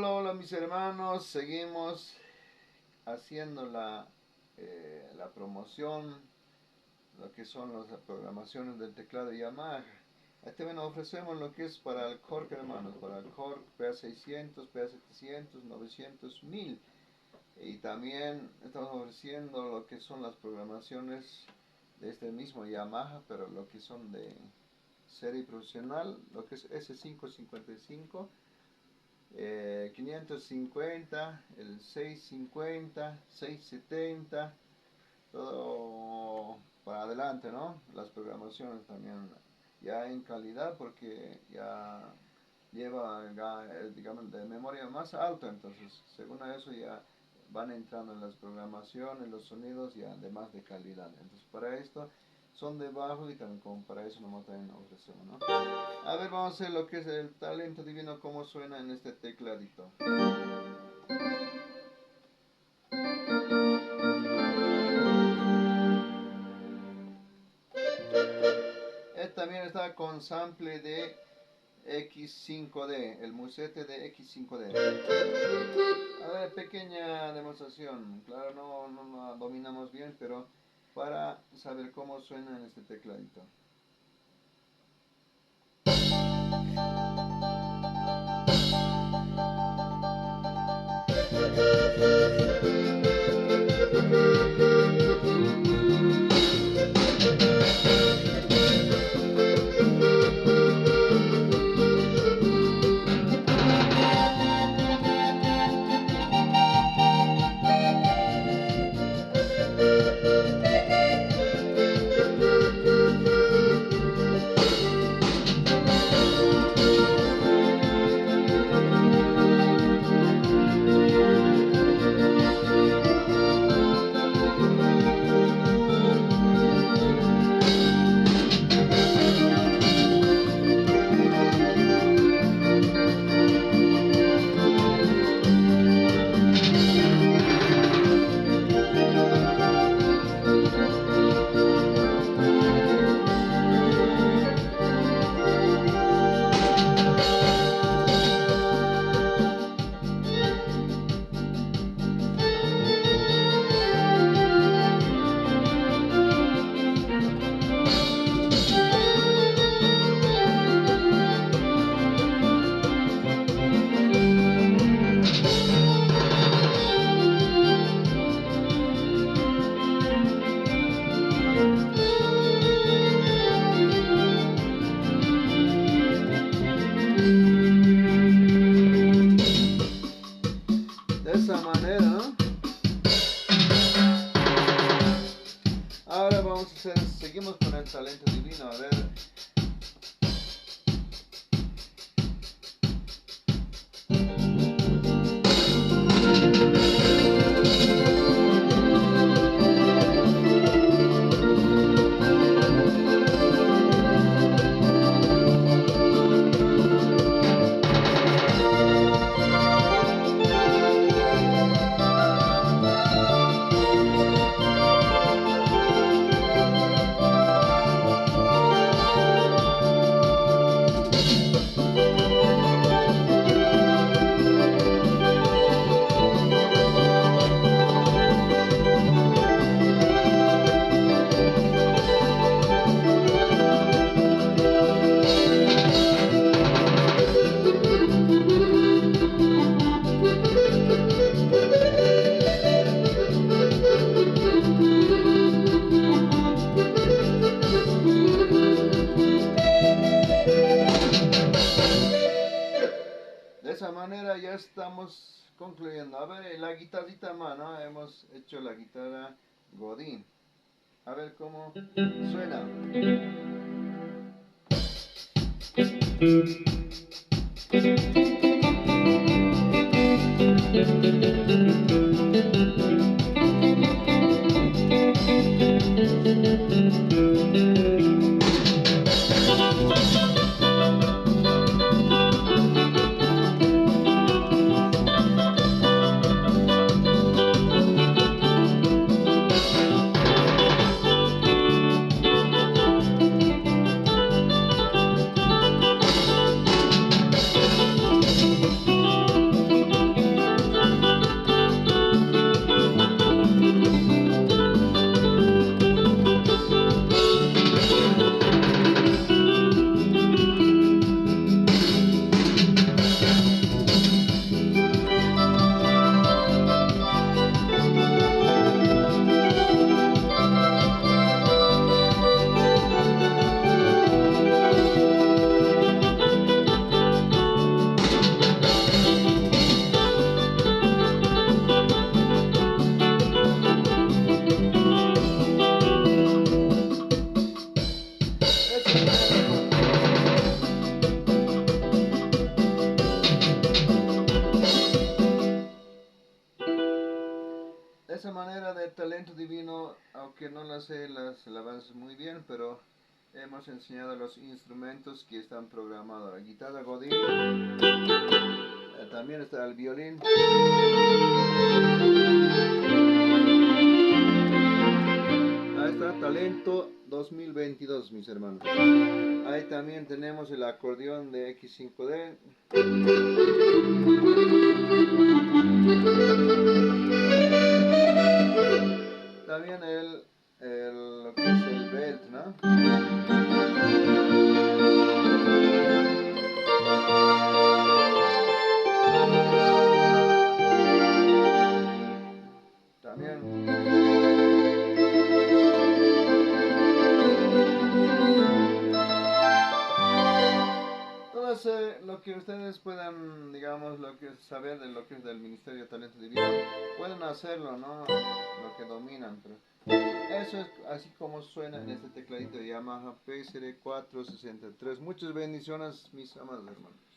Hola, hola mis hermanos, seguimos haciendo la promoción, lo que son las programaciones del teclado Yamaha. Este bueno, ofrecemos lo que es para el Korg, hermanos, para el Korg PA600, PA700, 900, 1000. Y también estamos ofreciendo lo que son las programaciones de este mismo Yamaha, pero lo que son de serie profesional, lo que es S555. 550, el 650, 670, todo para adelante, ¿no? Las programaciones también ya en calidad porque ya lleva, digamos, de memoria más alta, entonces según eso ya van entrando en las programaciones, los sonidos ya de más de calidad. Entonces para esto son de bajo y también como para eso nomás también ofrecemos, ¿no? A ver, vamos a hacer lo que es el talento divino, cómo suena en este tecladito. También está con sample de X5D, el musete de X5D. A ver, pequeña demostración. Claro, no dominamos bien, pero para saber cómo suena en este tecladito. De esa manera, ¿no? Ahora vamos a hacer, seguimos con el talento divino, a ver. De esa manera ya estamos concluyendo. A ver, la guitarrita mano, hemos hecho la guitarra Godín. A ver cómo suena. Talento Divino, aunque no las sé las alabanzas muy bien, pero hemos enseñado los instrumentos que están programados. La guitarra Godín, también está el violín. Ahí está Talento 2022, mis hermanos. Ahí también tenemos el acordeón de X5D. También lo que es el belt, ¿no? También. Todo lo que ustedes puedan, digamos, lo que saber de lo que es del Ministerio de Talento Divino, pueden hacerlo, ¿no? Lo que dominan, pero eso es así como suena en este tecladito de Yamaha PSR 463. Muchas bendiciones, mis amados hermanos.